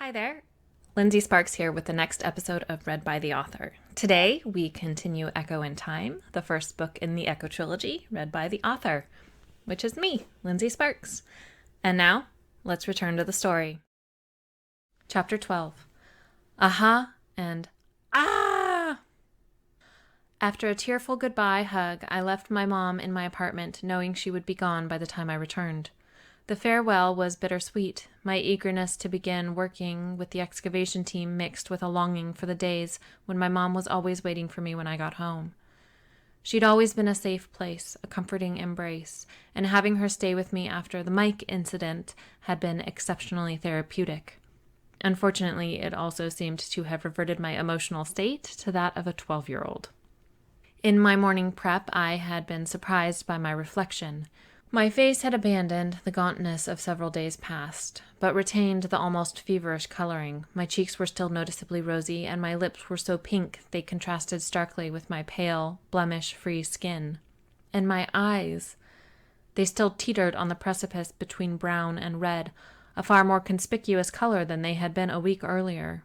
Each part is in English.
Hi there. Lindsey Sparks here with the next episode of Read by the Author. Today, we continue Echo in Time, the first book in the Echo Trilogy, read by the author, which is me, Lindsey Sparks. And now, let's return to the story. Chapter 12. Aha and Ah! After a tearful goodbye hug, I left my mom in my apartment, knowing she would be gone by the time I returned. The farewell was bittersweet, my eagerness to begin working with the excavation team mixed with a longing for the days when my mom was always waiting for me when I got home. She'd always been a safe place, a comforting embrace, and having her stay with me after the Mike incident had been exceptionally therapeutic. Unfortunately, it also seemed to have reverted my emotional state to that of a 12-year-old. In my morning prep, I had been surprised by my reflection. My face had abandoned the gauntness of several days past, but retained the almost feverish coloring. My cheeks were still noticeably rosy, and my lips were so pink they contrasted starkly with my pale, blemish-free skin. And my eyes, they still teetered on the precipice between brown and red, a far more conspicuous color than they had been a week earlier.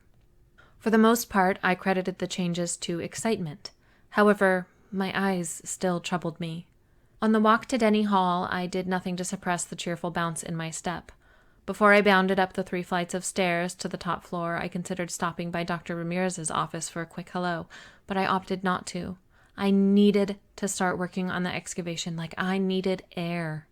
For the most part, I credited the changes to excitement. However, my eyes still troubled me. On the walk to Denny Hall, I did nothing to suppress the cheerful bounce in my step. Before I bounded up the 3 flights of stairs to the top floor, I considered stopping by Dr. Ramirez's office for a quick hello, but I opted not to. I needed to start working on the excavation like I needed air.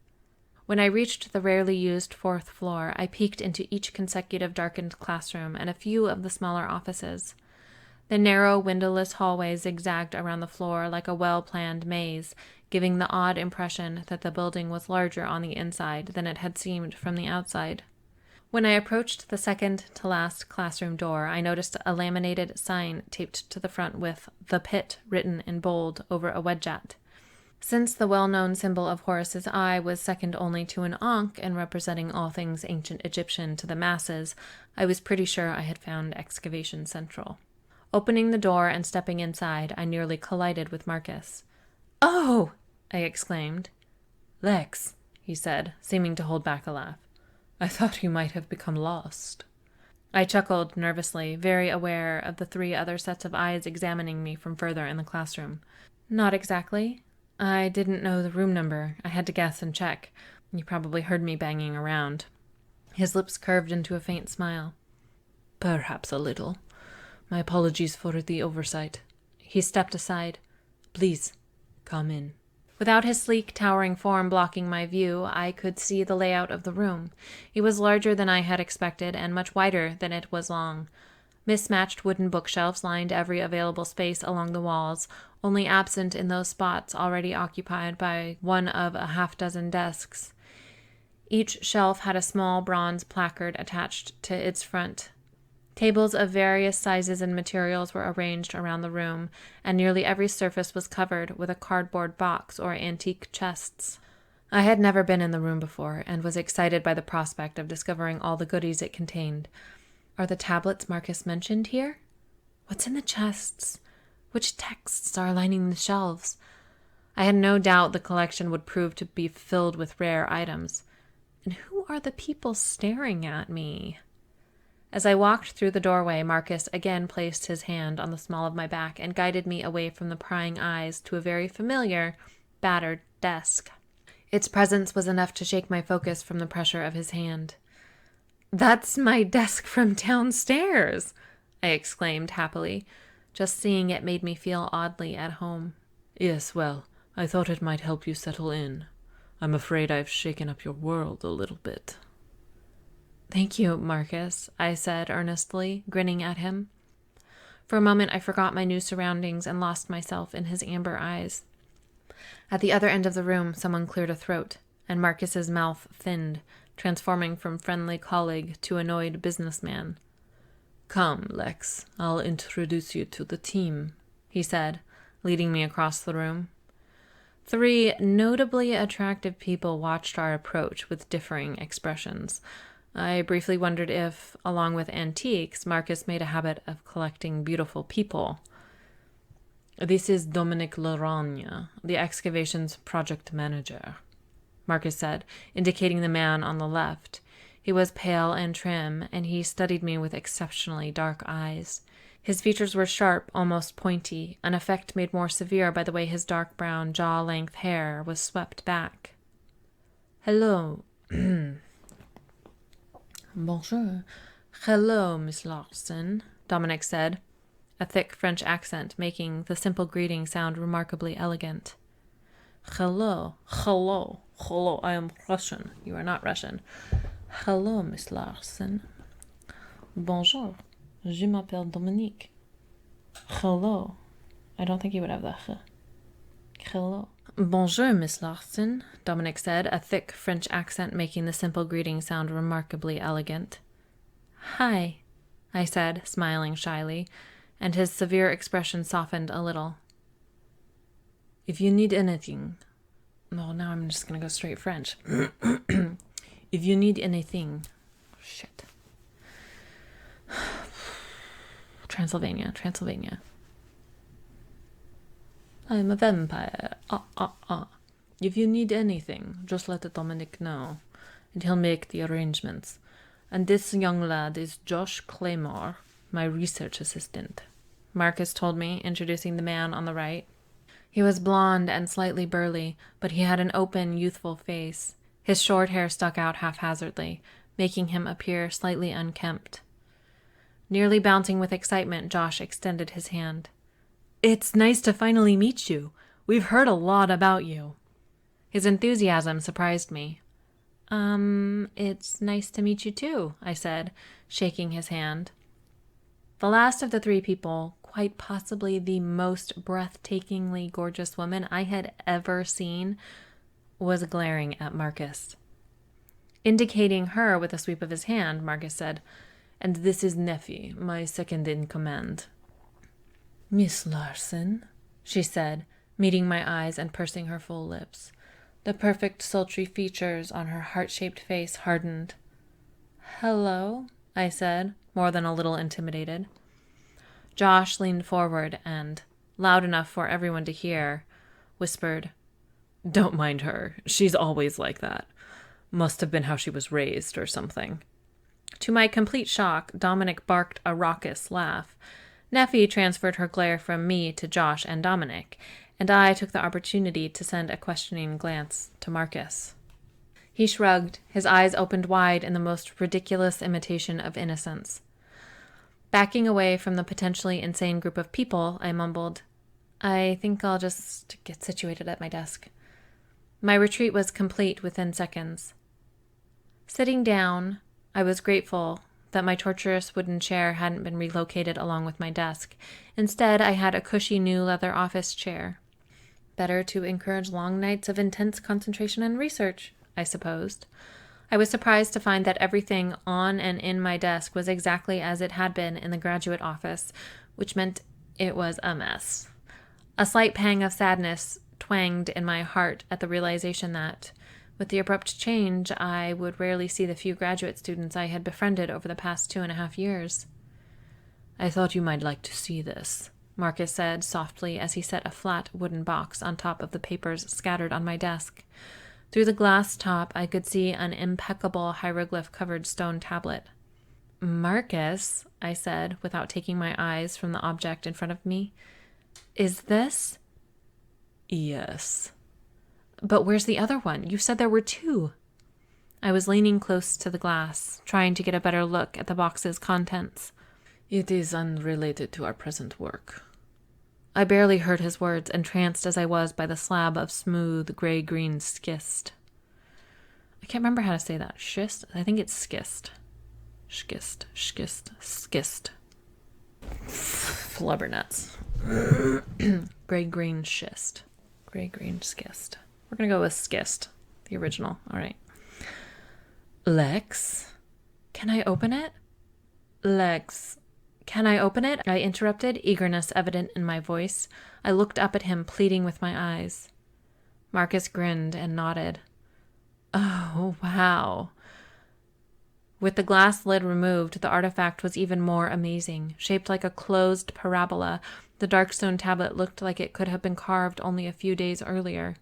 When I reached the rarely used 4th floor, I peeked into each consecutive darkened classroom and a few of the smaller offices. The narrow, windowless hallway zigzagged around the floor like a well-planned maze, giving the odd impression that the building was larger on the inside than it had seemed from the outside. When I approached the second-to-last classroom door, I noticed a laminated sign taped to the front with "The Pit" written in bold over a wedgette. Since the well-known symbol of Horus's eye was second only to an ankh in representing all things ancient Egyptian to the masses, I was pretty sure I had found Excavation Central. Opening the door and stepping inside, I nearly collided with Marcus. "Oh!" I exclaimed. "Lex," he said, seeming to hold back a laugh. "I thought you might have become lost." I chuckled nervously, very aware of the 3 other sets of eyes examining me from further in the classroom. "Not exactly. I didn't know the room number. I had to guess and check. You probably heard me banging around." His lips curved into a faint smile. "Perhaps a little. My apologies for the oversight." He stepped aside. "Please, come in." Without his sleek, towering form blocking my view, I could see the layout of the room. It was larger than I had expected and much wider than it was long. Mismatched wooden bookshelves lined every available space along the walls, only absent in those spots already occupied by one of a half-dozen desks. Each shelf had a small bronze placard attached to its front. Tables of various sizes and materials were arranged around the room, and nearly every surface was covered with a cardboard box or antique chests. I had never been in the room before, and was excited by the prospect of discovering all the goodies it contained. Are the tablets Marcus mentioned here? What's in the chests? Which texts are lining the shelves? I had no doubt the collection would prove to be filled with rare items. And who are the people staring at me? As I walked through the doorway, Marcus again placed his hand on the small of my back and guided me away from the prying eyes to a very familiar, battered desk. Its presence was enough to shake my focus from the pressure of his hand. "That's my desk from downstairs!" I exclaimed happily. Just seeing it made me feel oddly at home. "Yes, well, I thought it might help you settle in. I'm afraid I've shaken up your world a little bit." "Thank you, Marcus," I said earnestly, grinning at him. For a moment I forgot my new surroundings and lost myself in his amber eyes. At the other end of the room, someone cleared a throat, and Marcus's mouth thinned, transforming from friendly colleague to annoyed businessman. "Come, Lex, I'll introduce you to the team," he said, leading me across the room. 3 notably attractive people watched our approach with differing expressions. I briefly wondered if, along with antiques, Marcus made a habit of collecting beautiful people. "This is Dominic Laragne, the excavation's project manager," Marcus said, indicating the man on the left. He was pale and trim, and he studied me with exceptionally dark eyes. His features were sharp, almost pointy, an effect made more severe by the way his dark brown, jaw-length hair was swept back. "Hello." "Bonjour. Hello, Miss Larson," Dominic said, a thick French accent making the simple greeting sound remarkably elegant. "Hello. Hello. Hello. I am Russian. You are not Russian. Hello, Miss Larson." "Bonjour. Je m'appelle Dominique." "Hello." I don't think he would have the h. "Hello." "Bonjour, Miss Larson," Dominic said, a thick French accent making the simple greeting sound remarkably elegant. "Hi," I said, smiling shyly, and his severe expression softened a little. "If you need anything..." Well, now I'm just going to go straight French. "If you need anything..." Shit. Transylvania. "I'm a vampire. If you need anything, just let Dominic know, and he'll make the arrangements. And this young lad is Josh Claymore, my research assistant," Marcus told me, introducing the man on the right. He was blond and slightly burly, but he had an open, youthful face. His short hair stuck out haphazardly, making him appear slightly unkempt. Nearly bouncing with excitement, Josh extended his hand. "It's nice to finally meet you. We've heard a lot about you." His enthusiasm surprised me. It's nice to meet you too," I said, shaking his hand. The last of the three people, quite possibly the most breathtakingly gorgeous woman I had ever seen, was glaring at Marcus. Indicating her with a sweep of his hand, Marcus said, "And this is Neffy, my second in command." "Miss Larson," she said, meeting my eyes and pursing her full lips. The perfect, sultry features on her heart-shaped face hardened. "Hello," I said, more than a little intimidated. Josh leaned forward and, loud enough for everyone to hear, whispered, "Don't mind her. She's always like that. Must have been how she was raised or something." To my complete shock, Dominic barked a raucous laugh. Neffy transferred her glare from me to Josh and Dominic, and I took the opportunity to send a questioning glance to Marcus. He shrugged, his eyes opened wide in the most ridiculous imitation of innocence. Backing away from the potentially insane group of people, I mumbled, "I think I'll just get situated at my desk." My retreat was complete within seconds. Sitting down, I was grateful that my torturous wooden chair hadn't been relocated along with my desk. Instead, I had a cushy new leather office chair. Better to encourage long nights of intense concentration and research, I supposed. I was surprised to find that everything on and in my desk was exactly as it had been in the graduate office, which meant it was a mess. A slight pang of sadness twanged in my heart at the realization that, with the abrupt change, I would rarely see the few graduate students I had befriended over the past 2.5 years. "I thought you might like to see this," Marcus said softly as he set a flat wooden box on top of the papers scattered on my desk. Through the glass top, I could see an impeccable hieroglyph-covered stone tablet. "Marcus," I said, without taking my eyes from the object in front of me, "is this?" "Yes." "But where's the other one? You said there were 2. I was leaning close to the glass, trying to get a better look at the box's contents. "It is unrelated to our present work." I barely heard his words, entranced as I was by the slab of smooth, gray-green schist. I can't remember how to say that. Schist? I think it's schist. Schist. Flubbernuts. Gray-green schist. Gray-green schist. We're going to go with schist, the original. All right. "Lex, can I open it?" "Lex, can I open it?" I interrupted, eagerness evident in my voice. I looked up at him, pleading with my eyes. Marcus grinned and nodded. "Oh, wow." With the glass lid removed, the artifact was even more amazing. Shaped like a closed parabola, the dark stone tablet looked like it could have been carved only a few days earlier.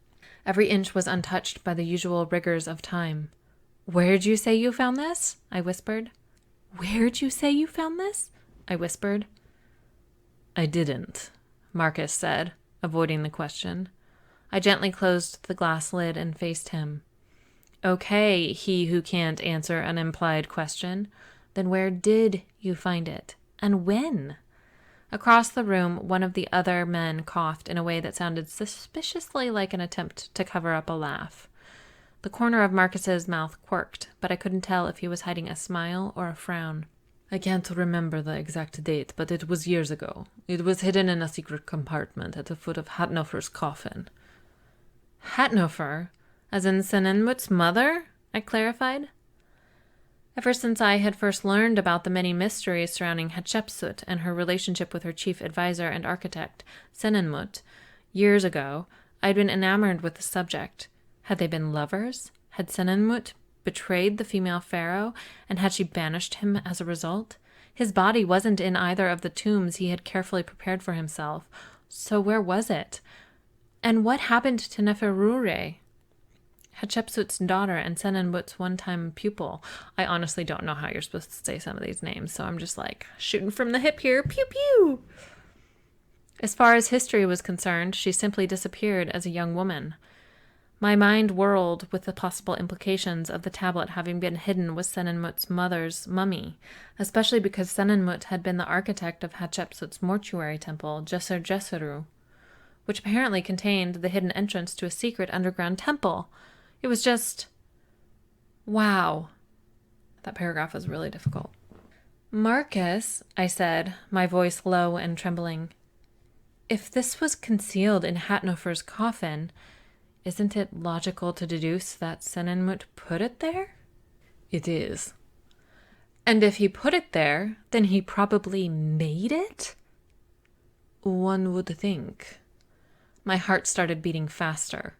Every inch was untouched by the usual rigors of time. Where'd you say you found this? I whispered. Where'd you say you found this? I whispered. I didn't, Marcus said, avoiding the question. I gently closed the glass lid and faced him. Okay, he who can't answer an implied question. Then where did you find it? And when? Across the room, one of the other men coughed in a way that sounded suspiciously like an attempt to cover up a laugh. The corner of Marcus's mouth quirked, but I couldn't tell if he was hiding a smile or a frown. I can't remember the exact date, but it was years ago. It was hidden in a secret compartment at the foot of Hatnofer's coffin. Hatnofer? As in Senenmut's mother? I clarified. Ever since I had first learned about the many mysteries surrounding Hatshepsut and her relationship with her chief advisor and architect, Senenmut, years ago, I'd been enamored with the subject. Had they been lovers? Had Senenmut betrayed the female pharaoh, and had she banished him as a result? His body wasn't in either of the tombs he had carefully prepared for himself. So where was it? And what happened to Neferure, Hatshepsut's daughter and Senenmut's one-time pupil? I honestly don't know how you're supposed to say some of these names, so I'm just like shooting from the hip here. Pew pew! As far as history was concerned, she simply disappeared as a young woman. My mind whirled with the possible implications of the tablet having been hidden with Senenmut's mother's mummy, especially because Senenmut had been the architect of Hatshepsut's mortuary temple, Djeser, which apparently contained the hidden entrance to a secret underground temple. It was just... wow. That paragraph was really difficult. Marcus, I said, my voice low and trembling, if this was concealed in Hatnofer's coffin, isn't it logical to deduce that Senenmut put it there? It is. And if he put it there, then he probably made it? One would think. My heart started beating faster.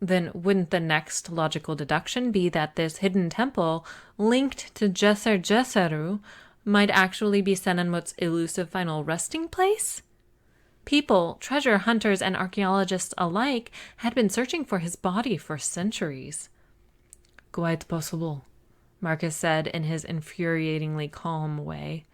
Then wouldn't the next logical deduction be that this hidden temple, linked to Djeser, might actually be Senenmut's elusive final resting place? People, treasure hunters and archaeologists alike, had been searching for his body for centuries. Quite possible, Marcus said in his infuriatingly calm way.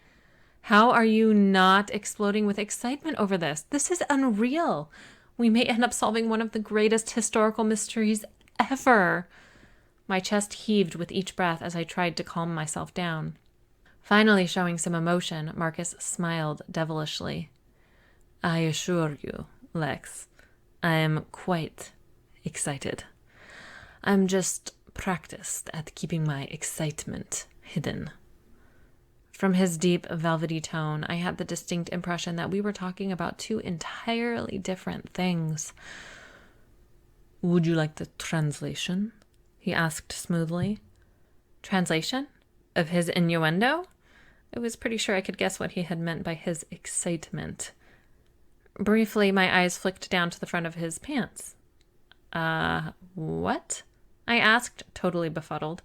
How are you not exploding with excitement over this? This is unreal. We may end up solving one of the greatest historical mysteries ever. My chest heaved with each breath as I tried to calm myself down. Finally showing some emotion, Marcus smiled devilishly. I assure you, Lex, I am quite excited. I'm just practiced at keeping my excitement hidden. From his deep, velvety tone, I had the distinct impression that we were talking about two entirely different things. Would you like the translation? He asked smoothly. Translation? Of his innuendo? I was pretty sure I could guess what he had meant by his excitement. Briefly, my eyes flicked down to the front of his pants. What? I asked, totally befuddled.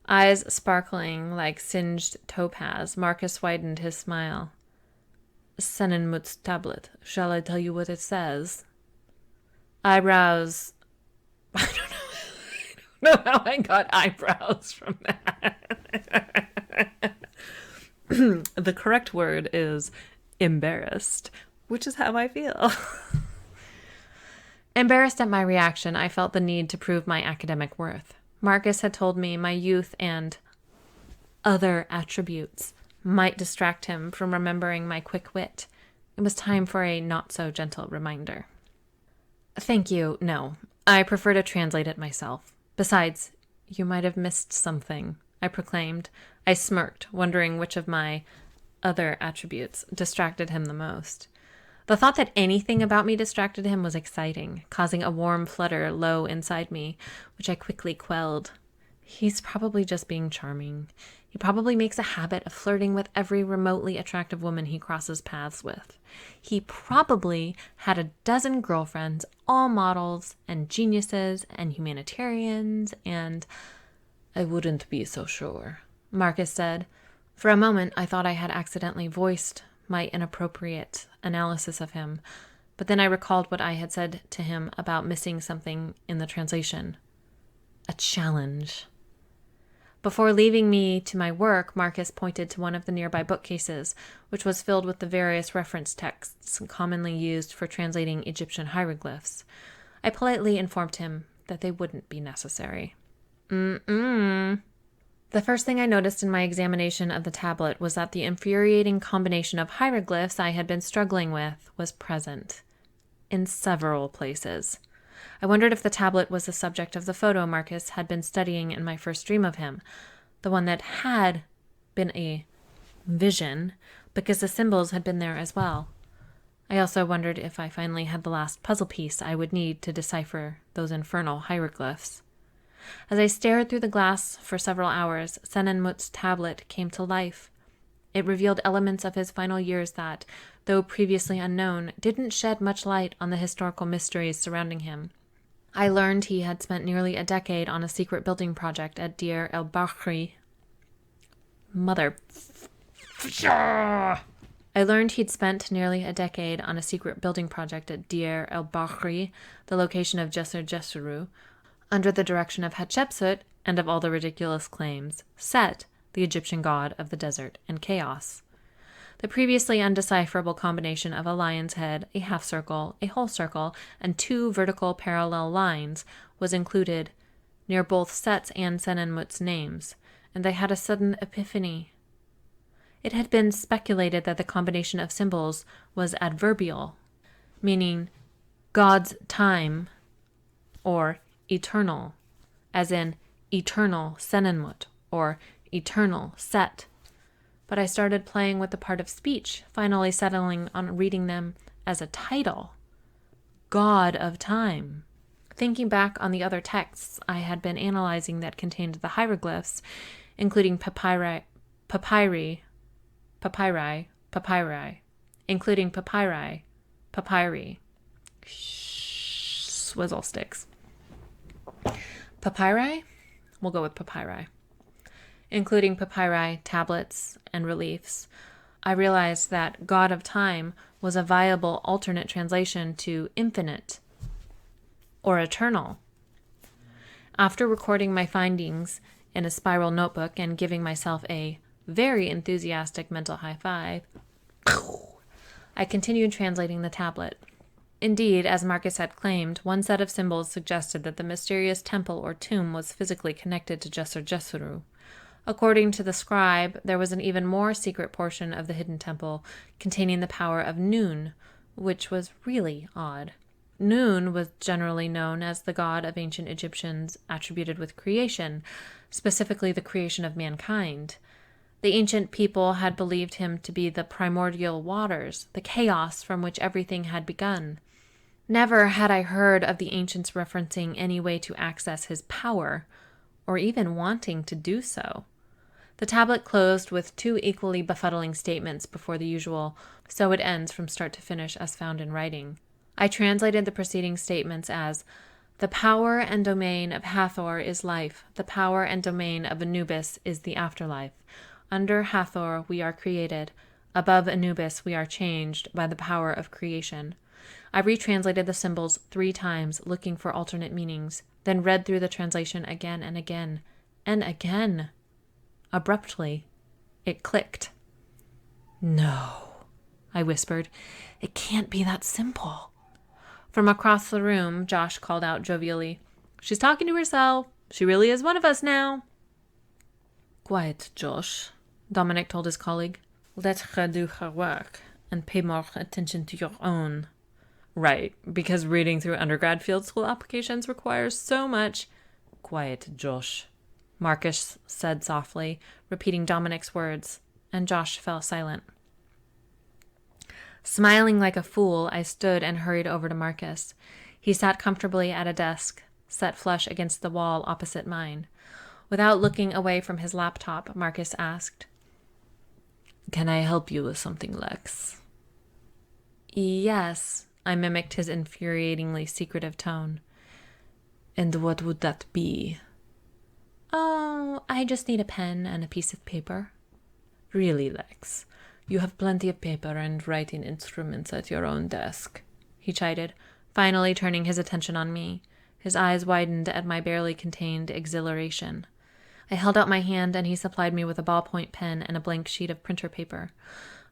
Eyes sparkling like singed topaz, Marcus widened his smile. Senenmut's tablet. Shall I tell you what it says? Eyebrows. I don't know how I got eyebrows from that. The correct word is embarrassed, which is how I feel. Embarrassed at my reaction, I felt the need to prove my academic worth. Marcus had told me my youth and other attributes might distract him from remembering my quick wit. It was time for a not-so-gentle reminder. Thank you, no. I prefer to translate it myself. Besides, you might have missed something, I proclaimed. I smirked, wondering which of my other attributes distracted him the most. The thought that anything about me distracted him was exciting, causing a warm flutter low inside me, which I quickly quelled. He's probably just being charming. He probably makes a habit of flirting with every remotely attractive woman he crosses paths with. He probably had a dozen girlfriends, all models and geniuses and humanitarians, and... I wouldn't be so sure, Marcus said. For a moment, I thought I had accidentally voiced my inappropriate analysis of him, but then I recalled what I had said to him about missing something in the translation. A challenge. Before leaving me to my work, Marcus pointed to one of the nearby bookcases, which was filled with the various reference texts commonly used for translating Egyptian hieroglyphs. I politely informed him that they wouldn't be necessary. The first thing I noticed in my examination of the tablet was that the infuriating combination of hieroglyphs I had been struggling with was present in several places. I wondered if the tablet was the subject of the photo Marcus had been studying in my first dream of him, the one that had been a vision, because the symbols had been there as well. I also wondered if I finally had the last puzzle piece I would need to decipher those infernal hieroglyphs. As I stared through the glass for several hours, Senenmut's tablet came to life. It revealed elements of his final years that, though previously unknown, didn't shed much light on the historical mysteries surrounding him. I learned he had spent nearly a decade on a secret building project at Deir el-Bahri. I learned he'd spent nearly a decade on a secret building project at Deir el-Bahri, the location of Djeser-Djeseru, under the direction of Hatshepsut and of all the ridiculous claims, Set, the Egyptian god of the desert and chaos. The previously undecipherable combination of a lion's head, a half circle, a whole circle, and 2 vertical parallel lines was included near both Set's and Senenmut's names, and I had a sudden epiphany. It had been speculated that the combination of symbols was adverbial, meaning God's time or eternal, as in eternal Senenmut or eternal Set. But I started playing with the part of speech, finally settling on reading them as a title. God of Time. Thinking back on the other texts I had been analyzing that contained the hieroglyphs, including papyri, swizzle sticks. Papyri? We'll go with papyri. Including papyri, tablets, and reliefs, I realized that God of Time was a viable alternate translation to infinite or eternal. After recording my findings in a spiral notebook and giving myself a very enthusiastic mental high five, I continued translating the tablet. Indeed, as Marcus had claimed, one set of symbols suggested that the mysterious temple or tomb was physically connected to Djeser-Djeseru. According to the scribe, there was an even more secret portion of the hidden temple containing the power of Nun, which was really odd. Nun was generally known as the god of ancient Egyptians attributed with creation, specifically the creation of mankind. The ancient people had believed him to be the primordial waters, the chaos from which everything had begun. Never had I heard of the ancients referencing any way to access his power, or even wanting to do so. The tablet closed with 2 equally befuddling statements before the usual, so it ends from start to finish as found in writing. I translated the preceding statements as, the power and domain of Hathor is life, the power and domain of Anubis is the afterlife. Under Hathor we are created, above Anubis we are changed by the power of creation. I retranslated the symbols 3 times, looking for alternate meanings, then read through the translation again and again, and again. Abruptly, it clicked. No, I whispered. It can't be that simple. From across the room, Josh called out jovially, "She's talking to herself. She really is one of us now." Quiet, Josh, Dominic told his colleague. Let her do her work and pay more attention to your own. Right, because reading through undergrad field school applications requires so much. Quiet, Josh, Marcus said softly, repeating Dominic's words, and Josh fell silent. Smiling like a fool, I stood and hurried over to Marcus. He sat comfortably at a desk, set flush against the wall opposite mine. Without looking away from his laptop, Marcus asked, "Can I help you with something, Lex?" "Yes," I mimicked his infuriatingly secretive tone. "And what would that be?" "Oh, I just need a pen and a piece of paper." "Really, Lex? You have plenty of paper and writing instruments at your own desk," he chided, finally turning his attention on me. His eyes widened at my barely contained exhilaration. I held out my hand and he supplied me with a ballpoint pen and a blank sheet of printer paper.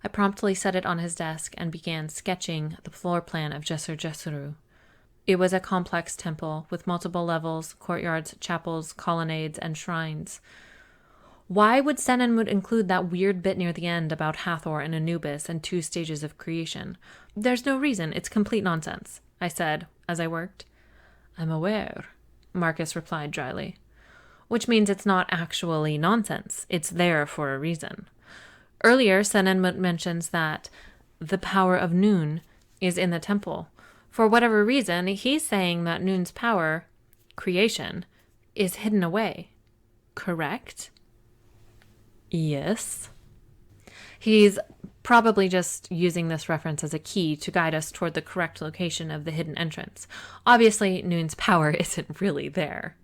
I promptly set it on his desk and began sketching the floor plan of Djeser Djeseru. It was a complex temple with multiple levels, courtyards, chapels, colonnades, and shrines. Why would Senenmut include that weird bit near the end about Hathor and Anubis and 2 stages of creation? There's no reason. It's complete nonsense, I said as I worked. I'm aware, Marcus replied dryly. Which means it's not actually nonsense. It's there for a reason. Earlier, Senenmut mentions that the power of Nun is in the temple. For whatever reason, he's saying that Nun's power, creation, is hidden away. Correct? Yes. He's probably just using this reference as a key to guide us toward the correct location of the hidden entrance. Obviously, Nun's power isn't really there.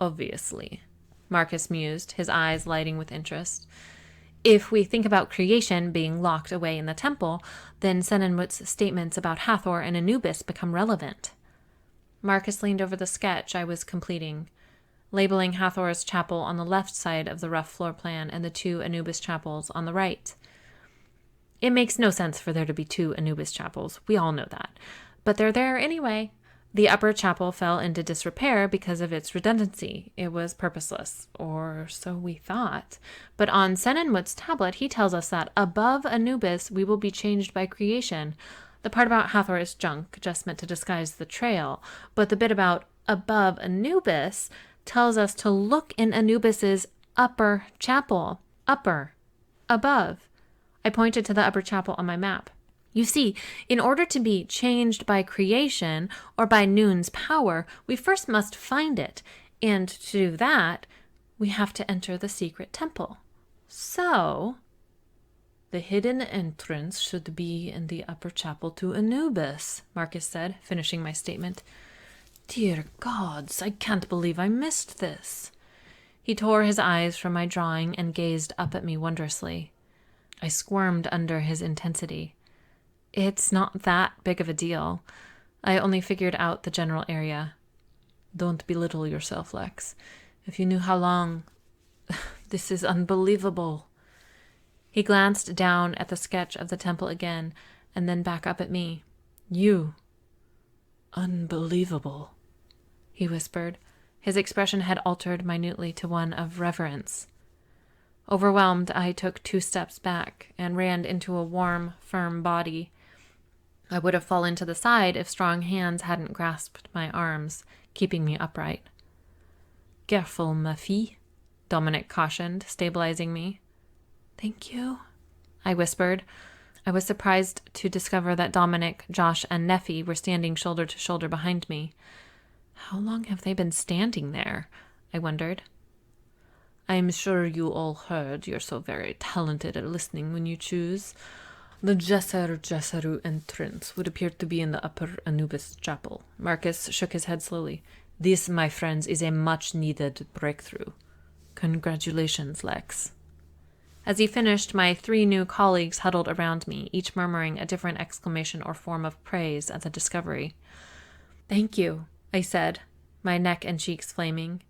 Obviously, Marcus mused, his eyes lighting with interest. If we think about creation being locked away in the temple, then Senenmut's statements about Hathor and Anubis become relevant. Marcus leaned over the sketch I was completing, labeling Hathor's chapel on the left side of the rough floor plan and the 2 Anubis chapels on the right. It makes no sense for there to be 2 Anubis chapels. We all know that. But they're there anyway. The upper chapel fell into disrepair because of its redundancy. It was purposeless, or so we thought. But on Senenmut's tablet, he tells us that above Anubis, we will be changed by creation. The part about Hathor is junk, just meant to disguise the trail. But the bit about above Anubis tells us to look in Anubis's upper chapel. Upper. Above. I pointed to the upper chapel on my map. You see, in order to be changed by creation or by Nun's power, we first must find it. And to do that, we have to enter the secret temple. So, the hidden entrance should be in the upper chapel to Anubis, Marcus said, finishing my statement. Dear gods, I can't believe I missed this. He tore his eyes from my drawing and gazed up at me wondrously. I squirmed under his intensity. It's not that big of a deal. I only figured out the general area. Don't belittle yourself, Lex. If you knew how long... This is unbelievable. He glanced down at the sketch of the temple again, and then back up at me. You. Unbelievable, he whispered. His expression had altered minutely to one of reverence. Overwhelmed, I took 2 steps back and ran into a warm, firm body. I would have fallen to the side if strong hands hadn't grasped my arms, keeping me upright. Careful, ma fille, Dominic cautioned, stabilizing me. Thank you, I whispered. I was surprised to discover that Dominic, Josh, and Neffy were standing shoulder to shoulder behind me. How long have they been standing there? I wondered. I'm sure you all heard. You're so very talented at listening when you choose. The Djeser Djeseru entrance would appear to be in the upper Anubis chapel. Marcus shook his head slowly. This, my friends, is a much-needed breakthrough. Congratulations, Lex. As he finished, my 3 new colleagues huddled around me, each murmuring a different exclamation or form of praise at the discovery. Thank you, I said, my neck and cheeks flaming.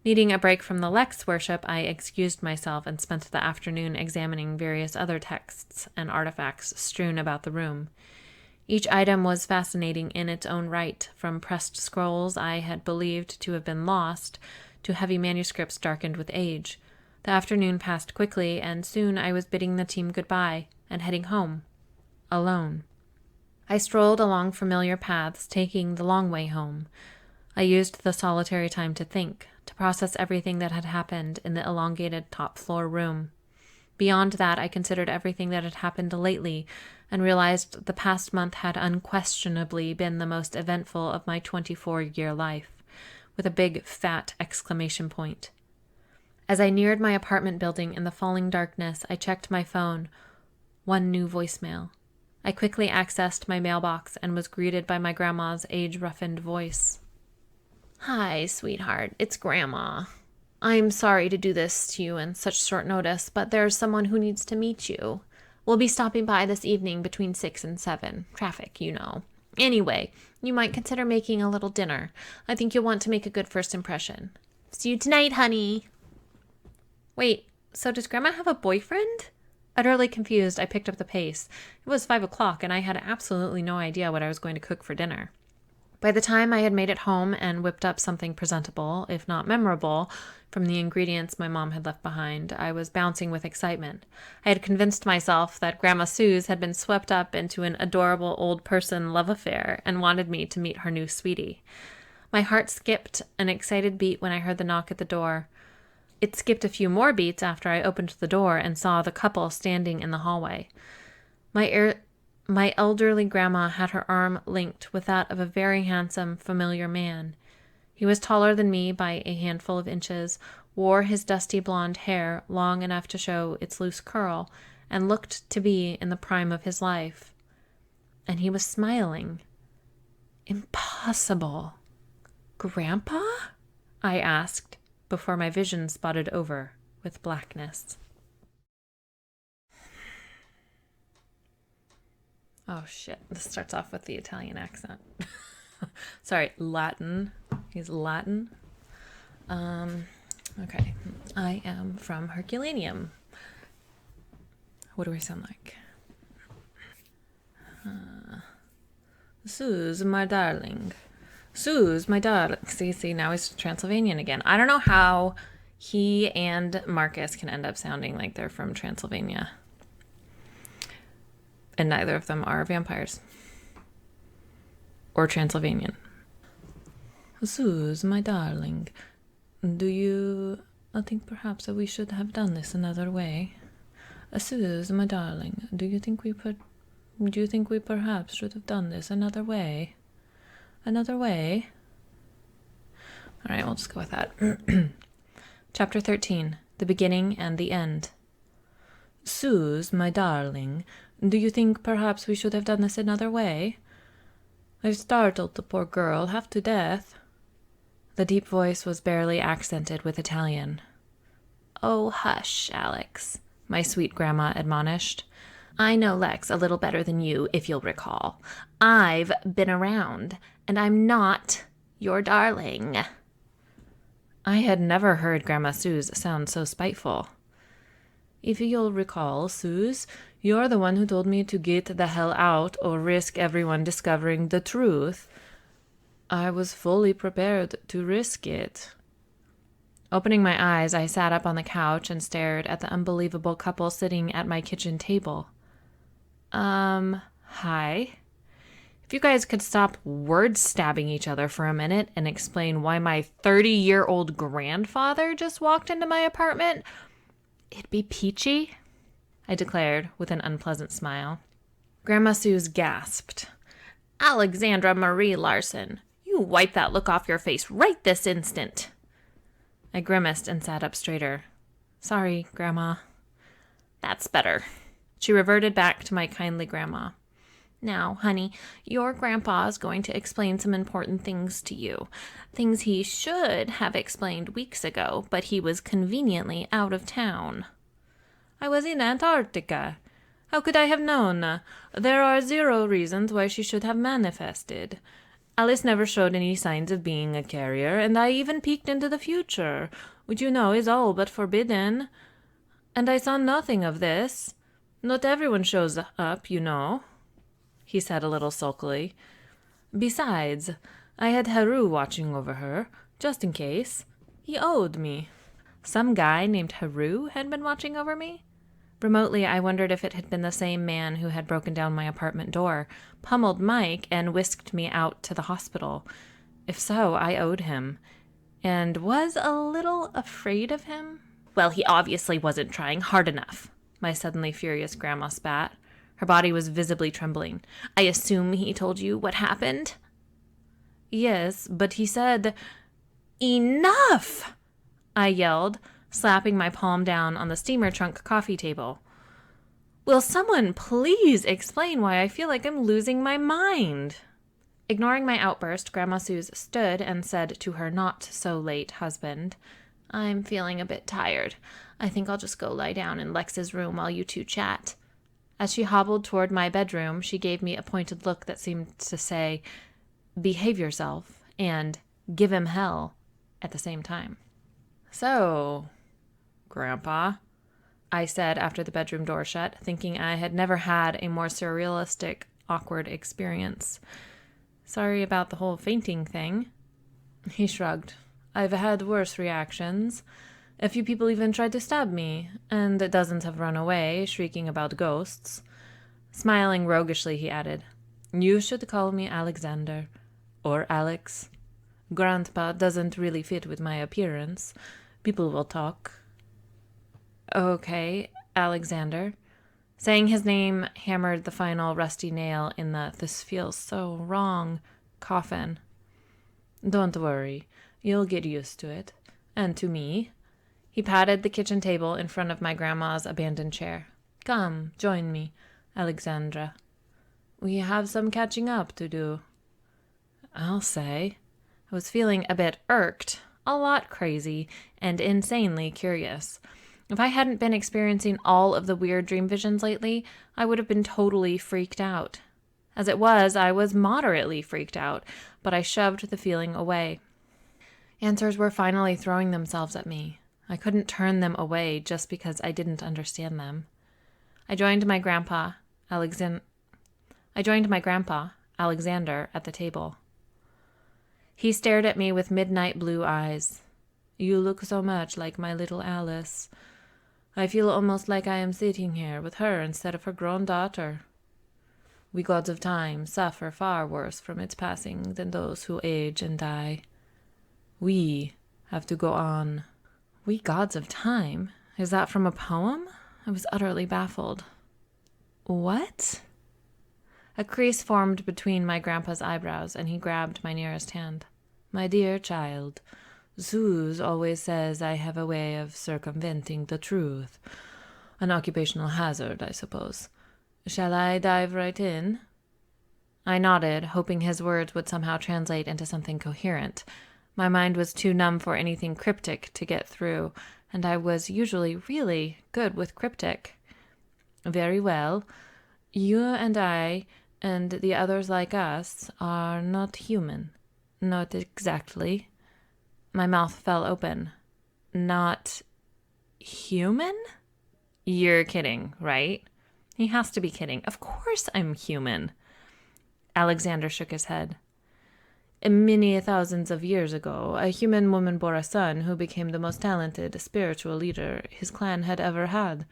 Needing a break from the Lex worship, I excused myself and spent the afternoon examining various other texts and artifacts strewn about the room. Each item was fascinating in its own right, from pressed scrolls I had believed to have been lost to heavy manuscripts darkened with age. The afternoon passed quickly, and soon I was bidding the team goodbye and heading home, alone. I strolled along familiar paths, taking the long way home. I used the solitary time to think, to process everything that had happened in the elongated top-floor room. Beyond that, I considered everything that had happened lately and realized the past month had unquestionably been the most eventful of my 24-year life, with a big, fat exclamation point. As I neared my apartment building in the falling darkness, I checked my phone. 1 new voicemail. I quickly accessed my mailbox and was greeted by my grandma's age-roughened voice. Hi, sweetheart. It's Grandma. I'm sorry to do this to you in such short notice, but there's someone who needs to meet you. We'll be stopping by this evening between 6 and 7. Traffic, you know. Anyway, you might consider making a little dinner. I think you'll want to make a good first impression. See you tonight, honey. Wait, so does Grandma have a boyfriend? Utterly confused, I picked up the pace. It was 5 o'clock, and I had absolutely no idea what I was going to cook for dinner. By the time I had made it home and whipped up something presentable, if not memorable, from the ingredients my mom had left behind, I was bouncing with excitement. I had convinced myself that Grandma Suze had been swept up into an adorable old person love affair and wanted me to meet her new sweetie. My heart skipped an excited beat when I heard the knock at the door. It skipped a few more beats after I opened the door and saw the couple standing in the hallway. My elderly grandma had her arm linked with that of a very handsome, familiar man. He was taller than me by a handful of inches, wore his dusty blonde hair long enough to show its loose curl, and looked to be in the prime of his life. And he was smiling. Impossible. Grandpa? I asked, before my vision spotted over with blackness. Oh, shit. This starts off with the Italian accent. Sorry, Latin. He's Latin. Okay. I am from Herculaneum. What do I sound like? Suze, my darling. Suze, my darling. See, now he's Transylvanian again. I don't know how he and Marcus can end up sounding like they're from Transylvania. And neither of them are vampires. Or Transylvanian. Suze, my darling, do you think perhaps that we should have done this another way? Suze, my darling, do you think we perhaps should have done this another way? Another way? All right, we'll just go with that. Chapter 13, The Beginning and the End. Suze, my darling, do you think perhaps we should have done this another way? I've startled the poor girl half to death. The deep voice was barely accented with Italian. Oh, hush, Alex, my sweet grandma admonished. I know Lex a little better than you, if you'll recall. I've been around, and I'm not your darling. I had never heard Grandma Suze sound so spiteful. If you'll recall, Suze, you're the one who told me to get the hell out or risk everyone discovering the truth. I was fully prepared to risk it. Opening my eyes, I sat up on the couch and stared at the unbelievable couple sitting at my kitchen table. Hi? If you guys could stop word-stabbing each other for a minute and explain why my 30-year-old grandfather just walked into my apartment, it'd be peachy, I declared with an unpleasant smile. Grandma Suze gasped. Alexandra Marie Larson, you wipe that look off your face right this instant. I grimaced and sat up straighter. Sorry, Grandma. That's better. She reverted back to my kindly grandma. Now, honey, your grandpa is going to explain some important things to you. Things he should have explained weeks ago, but he was conveniently out of town. I was in Antarctica. How could I have known? There are 0 reasons why she should have manifested. Alice never showed any signs of being a carrier, and I even peeked into the future, which you know is all but forbidden. And I saw nothing of this. Not everyone shows up, you know, he said a little sulkily. Besides, I had Haru watching over her, just in case. He owed me. Some guy named Haru had been watching over me? Remotely, I wondered if it had been the same man who had broken down my apartment door, pummeled Mike, and whisked me out to the hospital. If so, I owed him, and was a little afraid of him. Well, he obviously wasn't trying hard enough, my suddenly furious grandma spat. Her body was visibly trembling. I assume he told you what happened? Yes, but he said... Enough! I yelled, slapping my palm down on the steamer trunk coffee table. Will someone please explain why I feel like I'm losing my mind? Ignoring my outburst, Grandma Suze stood and said to her not-so-late husband, I'm feeling a bit tired. I think I'll just go lie down in Lex's room while you two chat. As she hobbled toward my bedroom, she gave me a pointed look that seemed to say, behave yourself, and give him hell at the same time. So, Grandpa, I said after the bedroom door shut, thinking I had never had a more surrealistic, awkward experience. Sorry about the whole fainting thing. He shrugged. I've had worse reactions. A few people even tried to stab me, and dozens have run away, shrieking about ghosts. Smiling roguishly, he added, You should call me Alexander. Or Alex. Grandpa doesn't really fit with my appearance. People will talk. Okay, Alexander. Saying his name hammered the final rusty nail in the "this feels so wrong" coffin. Don't worry. You'll get used to it. And to me. He patted the kitchen table in front of my grandma's abandoned chair. Come, join me, Alexandra. We have some catching up to do. I'll say. I was feeling a bit irked, a lot crazy, and insanely curious. If I hadn't been experiencing all of the weird dream visions lately, I would have been totally freaked out. As it was, I was moderately freaked out, but I shoved the feeling away. Answers were finally throwing themselves at me. I couldn't turn them away just because I didn't understand them. I joined my grandpa, Alexander, at the table. He stared at me with midnight blue eyes. You look so much like my little Alice. I feel almost like I am sitting here with her instead of her grown daughter. We gods of time suffer far worse from its passing than those who age and die. We have to go on. We gods of time? Is that from a poem? I was utterly baffled. What? A crease formed between my grandpa's eyebrows, and he grabbed my nearest hand. My dear child, Suze always says I have a way of circumventing the truth. An occupational hazard, I suppose. Shall I dive right in? I nodded, hoping his words would somehow translate into something coherent. My mind was too numb for anything cryptic to get through, and I was usually really good with cryptic. Very well. You and I, and the others like us, are not human. Not exactly. My mouth fell open. Not human? You're kidding, right? He has to be kidding. Of course I'm human. Alexander shook his head. Many thousands of years ago, a human woman bore a son who became the most talented spiritual leader his clan had ever had.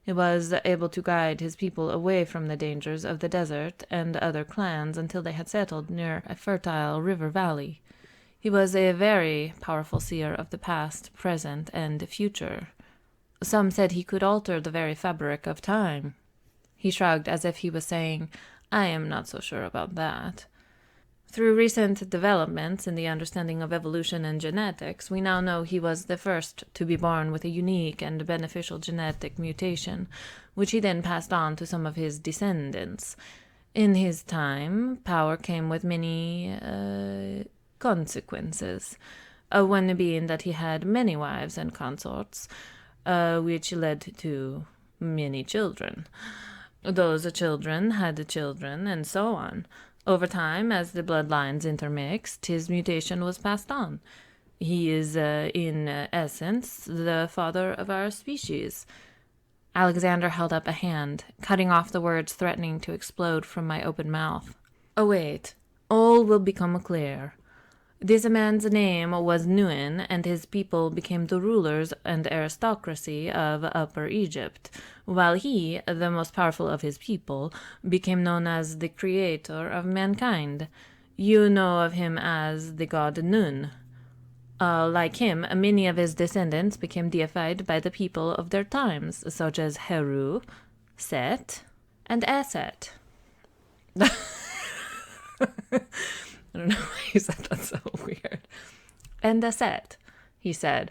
He was able to guide his people away from the dangers of the desert and other clans until they had settled near a fertile river valley. He was a very powerful seer of the past, present, and future. Some said he could alter the very fabric of time. He shrugged as if he was saying, I am not so sure about that. Through recent developments in the understanding of evolution and genetics, we now know he was the first to be born with a unique and beneficial genetic mutation, which he then passed on to some of his descendants. In his time, power came with many consequences, one being that he had many wives and consorts, which led to many children. Those children had children, and so on. Over time, as the bloodlines intermixed, his mutation was passed on. He is, in essence, the father of our species. Alexander held up a hand, cutting off the words threatening to explode from my open mouth. Oh, wait. All will become clear. This man's name was Nuin, and his people became the rulers and aristocracy of Upper Egypt, while he, the most powerful of his people, became known as the creator of mankind. You know of him as the god Nun. Like him, many of his descendants became deified by the people of their times, such as Heru, Set, and Aset. I don't know why you said that so weird. And Aset, he said,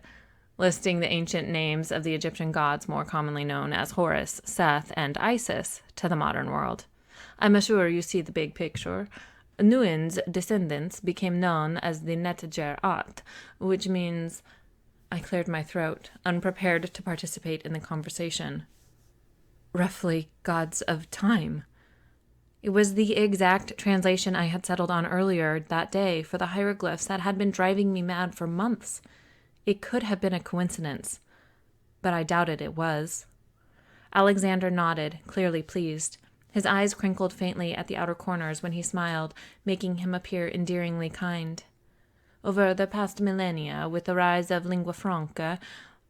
listing the ancient names of the Egyptian gods more commonly known as Horus, Seth, and Isis to the modern world. I'm sure you see the big picture. Nuin's descendants became known as the Netjer-At, which means... I cleared my throat, unprepared to participate in the conversation. Roughly gods of time. It was the exact translation I had settled on earlier that day for the hieroglyphs that had been driving me mad for months. It could have been a coincidence. but I doubted it was. Alexander nodded, clearly pleased. His eyes crinkled faintly at the outer corners when he smiled, making him appear endearingly kind. Over the past millennia, with the rise of lingua franca,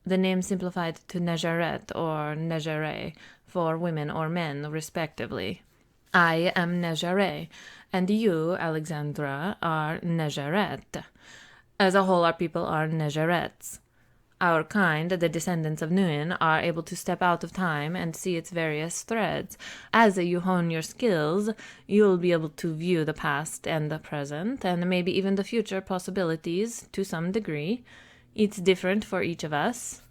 the name simplified to Negerette or Negere for women or men, respectively. I am Negere, and you, Alexandra, are Negerette. As a whole, our people are Negerettes. Our kind, the descendants of Nuin, are able to step out of time and see its various threads. As you hone your skills, you'll be able to view the past and the present, and maybe even the future possibilities to some degree. It's different for each of us.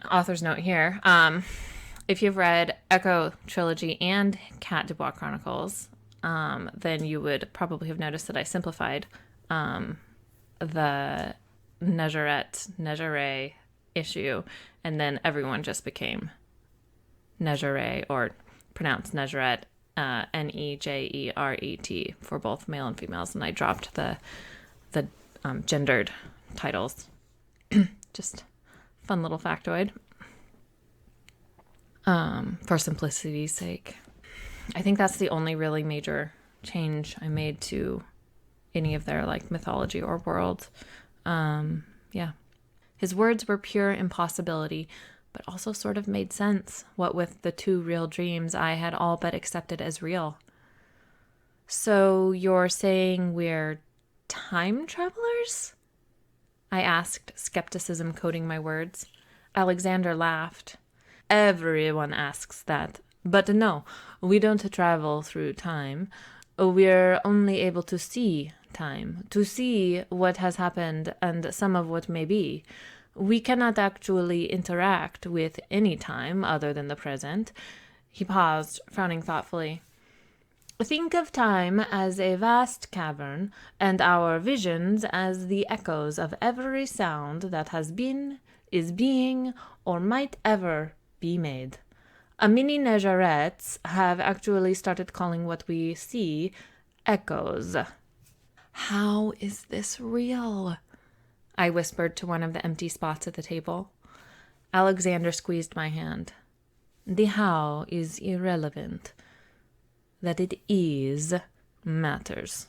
Author's note here. If you've read Echo Trilogy and Cat Dubois Chronicles, then you would probably have noticed that I simplified the Negere issue, and then everyone just became Negere, or pronounced Negeret, Nejeret, for both male and females, and I dropped the gendered titles. Just fun little factoid. For simplicity's sake. I think that's the only really major change I made to any of their mythology or world. Yeah. His words were pure impossibility, but also sort of made sense, what with the 2 real dreams I had all but accepted as real. So you're saying we're time travelers? I asked, skepticism coating my words. Alexander laughed. Everyone asks that. But no, we don't travel through time. We're only able to see time, to see what has happened and some of what may be. We cannot actually interact with any time other than the present. He paused, frowning thoughtfully. Think of time as a vast cavern, and our visions as the echoes of every sound that has been, is being, or might ever be made. Mini Negerettes have actually started calling what we see echoes. How is this real? I whispered to one of the empty spots at the table. Alexander squeezed my hand. The how is irrelevant. That it is matters.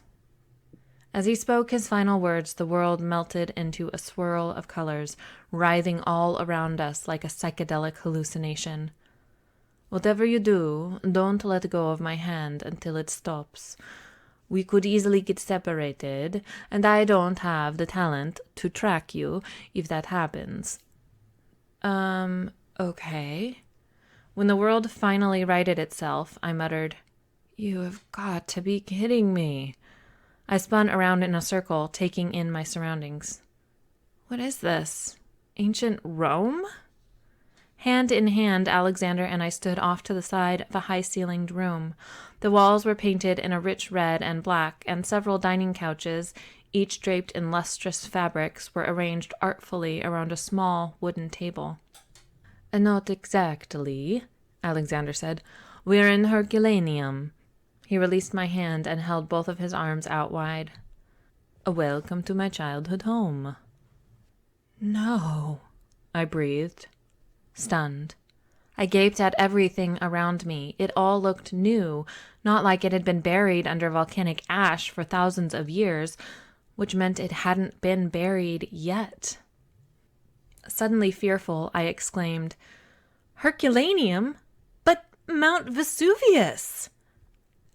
As he spoke his final words, the world melted into a swirl of colors, writhing all around us like a psychedelic hallucination. Whatever you do, don't let go of my hand until it stops. We could easily get separated, and I don't have the talent to track you if that happens. Okay. When the world finally righted itself, I muttered, You have got to be kidding me. I spun around in a circle, taking in my surroundings. What is this? Ancient Rome? Hand in hand, Alexander and I stood off to the side of a high-ceilinged room. The walls were painted in a rich red and black, and several dining couches, each draped in lustrous fabrics, were arranged artfully around a small wooden table. Not exactly, Alexander said. We're in Herculaneum. He released my hand and held both of his arms out wide. Welcome to my childhood home. No, I breathed, stunned. I gaped at everything around me. It all looked new, not like it had been buried under volcanic ash for thousands of years, which meant it hadn't been buried yet. Suddenly fearful, I exclaimed, Herculaneum? But Mount Vesuvius!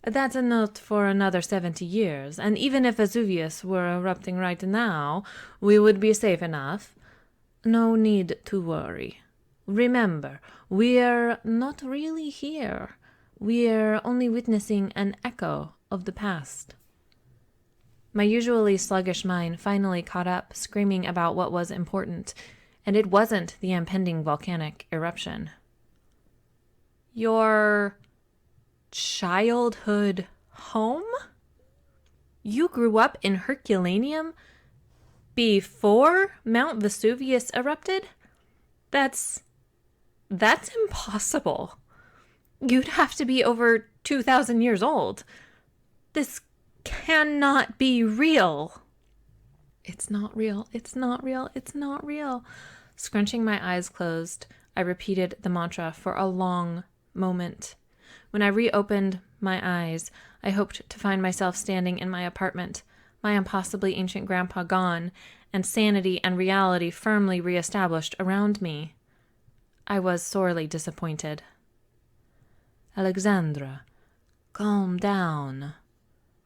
That's a note for another 70 years, and even if Vesuvius were erupting right now, we would be safe enough. No need to worry. Remember, we're not really here. We're only witnessing an echo of the past. My usually sluggish mind finally caught up, screaming about what was important, and it wasn't the impending volcanic eruption. Your childhood home? You grew up in Herculaneum before Mount Vesuvius erupted? That's impossible. You'd have to be over 2,000 years old. This cannot be real. It's not real. It's not real. It's not real. Scrunching my eyes closed, I repeated the mantra for a long moment. When I reopened my eyes, I hoped to find myself standing in my apartment, my impossibly ancient grandpa gone, and sanity and reality firmly reestablished around me. I was sorely disappointed. Alexandra, calm down.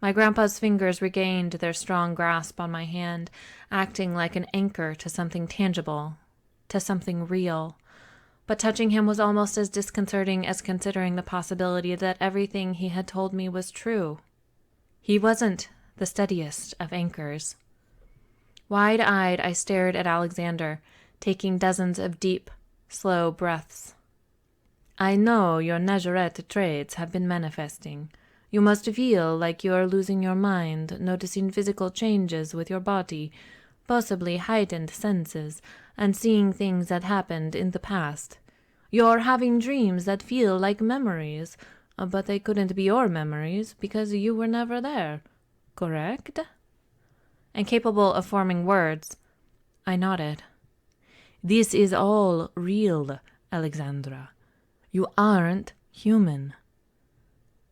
My grandpa's fingers regained their strong grasp on my hand, acting like an anchor to something tangible, to something real. But touching him was almost as disconcerting as considering the possibility that everything he had told me was true. He wasn't the steadiest of anchors. Wide-eyed, I stared at Alexander, taking dozens of deep, slow breaths. I know your Nazareth traits have been manifesting. You must feel like you are losing your mind, noticing physical changes with your body, possibly heightened senses, and seeing things that happened in the past. You're having dreams that feel like memories, but they couldn't be your memories because you were never there, correct? Incapable of forming words, I nodded. This is all real, Alexandra. You aren't human.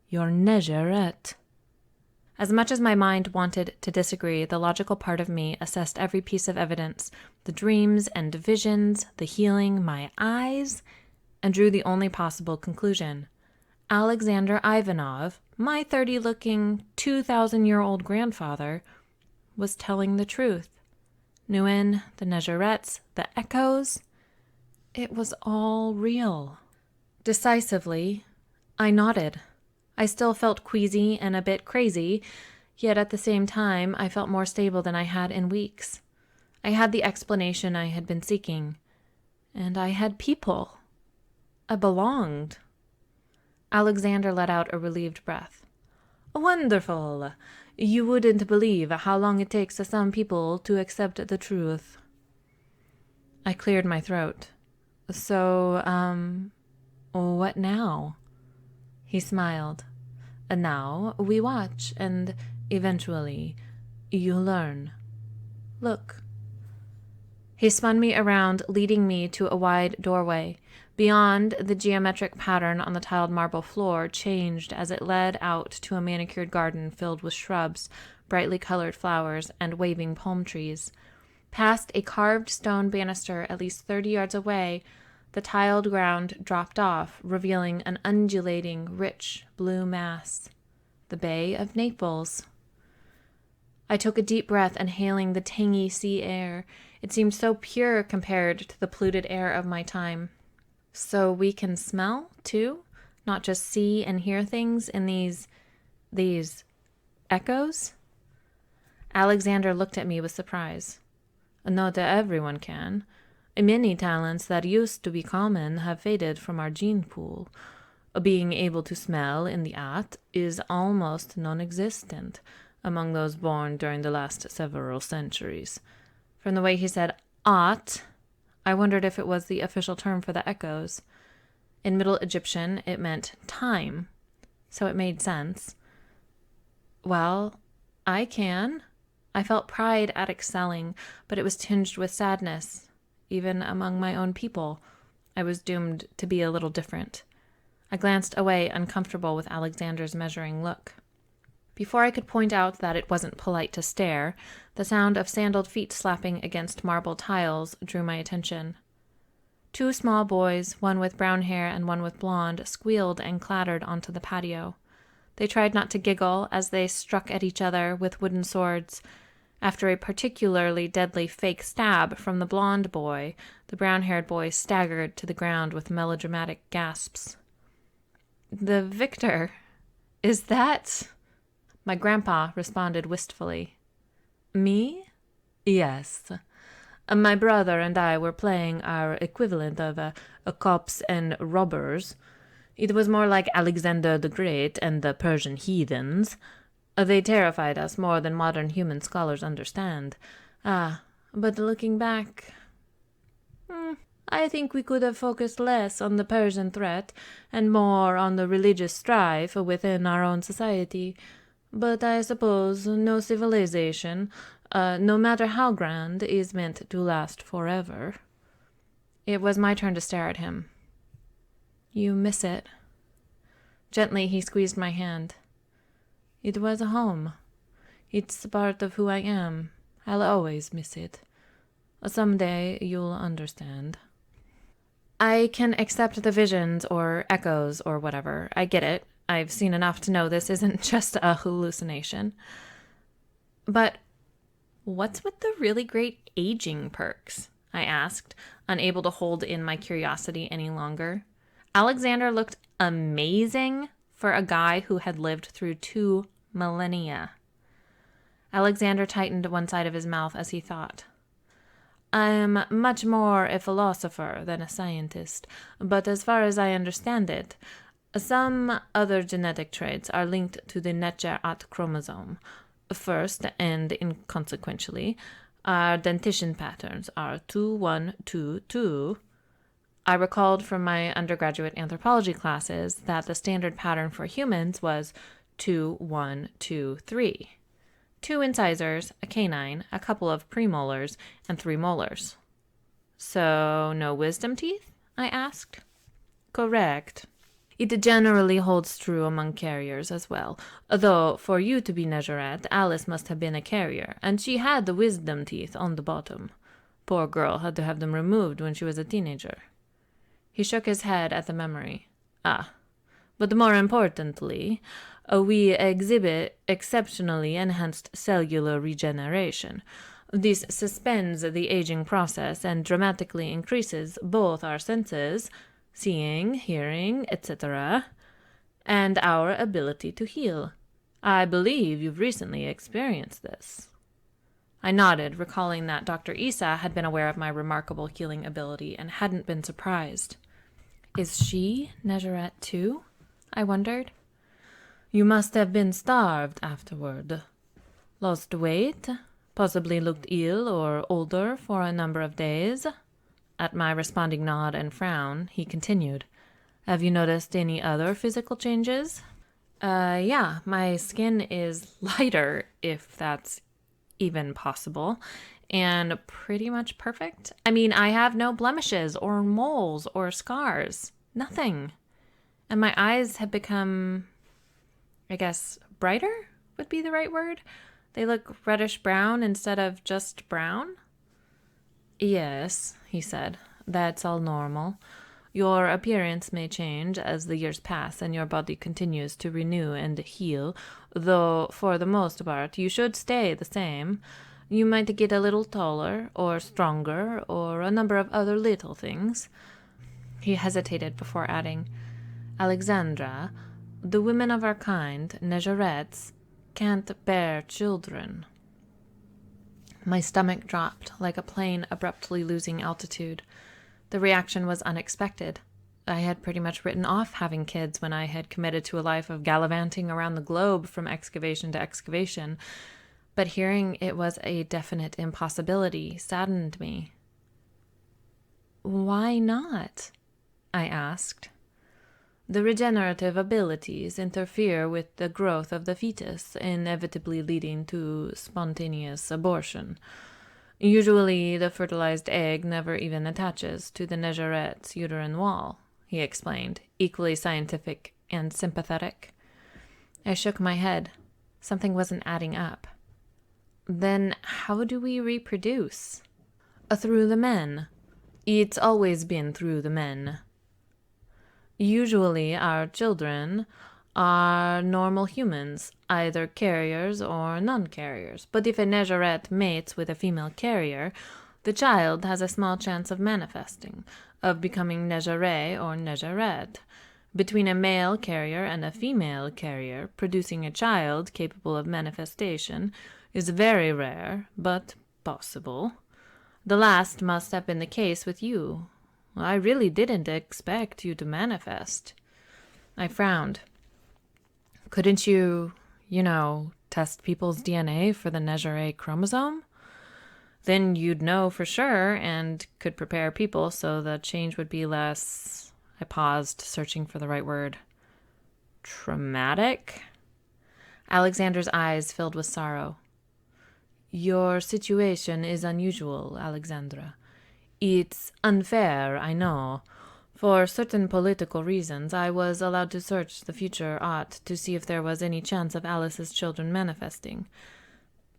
You're Nazareth. As much as my mind wanted to disagree, the logical part of me assessed every piece of evidence, the dreams and visions, the healing, my eyes, and drew the only possible conclusion. Alexander Ivanov, my 30-looking, 2,000-year-old grandfather, was telling the truth. Nguyen, the Nazarettes, the echoes, it was all real. Decisively, I nodded. I still felt queasy and a bit crazy, yet at the same time I felt more stable than I had in weeks. I had the explanation I had been seeking. And I had people. I belonged. Alexander let out a relieved breath. Wonderful. You wouldn't believe how long it takes some people to accept the truth. I cleared my throat. So, what now? He smiled. Now we watch, and eventually you learn. Look. He spun me around, leading me to a wide doorway. Beyond, the geometric pattern on the tiled marble floor changed as it led out to a manicured garden filled with shrubs, brightly colored flowers, and waving palm trees. Past a carved stone banister at least 30 yards away, the tiled ground dropped off, revealing an undulating, rich blue mass. The Bay of Naples. I took a deep breath, inhaling the tangy sea air. It seemed so pure compared to the polluted air of my time. So we can smell, too? Not just see and hear things in these echoes? Alexander looked at me with surprise. Not everyone can. Many talents that used to be common have faded from our gene pool. Being able to smell in the act is almost non-existent among those born during the last several centuries. From the way he said "ot," I wondered if it was the official term for the echoes. In Middle Egyptian, it meant time, so it made sense. Well, I can. I felt pride at excelling, but it was tinged with sadness. Even among my own people, I was doomed to be a little different. I glanced away, uncomfortable with Alexander's measuring look. Before I could point out that it wasn't polite to stare, the sound of sandaled feet slapping against marble tiles drew my attention. 2 small boys, one with brown hair and one with blonde, squealed and clattered onto the patio. They tried not to giggle as they struck at each other with wooden swords. After a particularly deadly fake stab from the blonde boy, the brown-haired boy staggered to the ground with melodramatic gasps. "The victor, is that—" My grandpa responded wistfully. Me? Yes. My brother and I were playing our equivalent of cops and robbers. It was more like Alexander the Great and the Persian heathens. They terrified us more than modern human scholars understand. But looking back, I think we could have focused less on the Persian threat and more on the religious strife within our own society. But I suppose no civilization, no matter how grand, is meant to last forever. It was my turn to stare at him. You miss it. Gently, he squeezed my hand. It was a home. It's part of who I am. I'll always miss it. Someday you'll understand. I can accept the visions or echoes or whatever. I get it. I've seen enough to know this isn't just a hallucination. But what's with the really great aging perks? I asked, unable to hold in my curiosity any longer. Alexander looked amazing for a guy who had lived through 2 millennia. Alexander tightened one side of his mouth as he thought. I'm much more a philosopher than a scientist, but as far as I understand it, some other genetic traits are linked to the Necher-at chromosome. First, and inconsequentially, our dentition patterns are 2122. I recalled from my undergraduate anthropology classes that the standard pattern for humans was 2123. 2 incisors, a canine, a couple of premolars, and 3 molars. So, no wisdom teeth? I asked. Correct. It generally holds true among carriers as well, though for you to be Negerette, Alice must have been a carrier, and she had the wisdom teeth on the bottom. Poor girl had to have them removed when she was a teenager. He shook his head at the memory. But more importantly, we exhibit exceptionally enhanced cellular regeneration. This suspends the aging process and dramatically increases both our senses, seeing, hearing, etc., and our ability to heal. I believe you've recently experienced this. I nodded, recalling that Dr. Isa had been aware of my remarkable healing ability and hadn't been surprised. Is she Negerette too? I wondered. You must have been starved afterward. Lost weight? Possibly looked ill or older for a number of days? At my responding nod and frown, he continued. Have you noticed any other physical changes? Yeah, my skin is lighter, if that's even possible, and pretty much perfect. I mean, I have no blemishes or moles or scars. Nothing. And my eyes have become, I guess, brighter would be the right word. They look reddish brown instead of just brown. Yes, he said, that's all normal. Your appearance may change as the years pass and your body continues to renew and heal, though for the most part you should stay the same. You might get a little taller or stronger or a number of other little things. He hesitated before adding, Alexandra, the women of our kind, Negerettes, can't bear children. My stomach dropped like a plane abruptly losing altitude. The reaction was unexpected. I had pretty much written off having kids when I had committed to a life of gallivanting around the globe from excavation to excavation, but hearing it was a definite impossibility saddened me. Why not? I asked. The regenerative abilities interfere with the growth of the fetus, inevitably leading to spontaneous abortion. Usually, the fertilized egg never even attaches to the Negerette's uterine wall, he explained, equally scientific and sympathetic. I shook my head. Something wasn't adding up. Then how do we reproduce? Through the men. It's always been through the men. Usually our children are normal humans, either carriers or non-carriers. But if a Negerette mates with a female carrier, the child has a small chance of manifesting, of becoming Negeret or Negerette. Between a male carrier and a female carrier, producing a child capable of manifestation is very rare, but possible. The last must have been the case with you. I really didn't expect you to manifest. I frowned. Couldn't you, test people's DNA for the Negeret chromosome? Then you'd know for sure and could prepare people so the change would be less... I paused, searching for the right word. Traumatic? Alexander's eyes filled with sorrow. Your situation is unusual, Alexandra. It's unfair, I know. For certain political reasons, I was allowed to search the future art to see if there was any chance of Alice's children manifesting.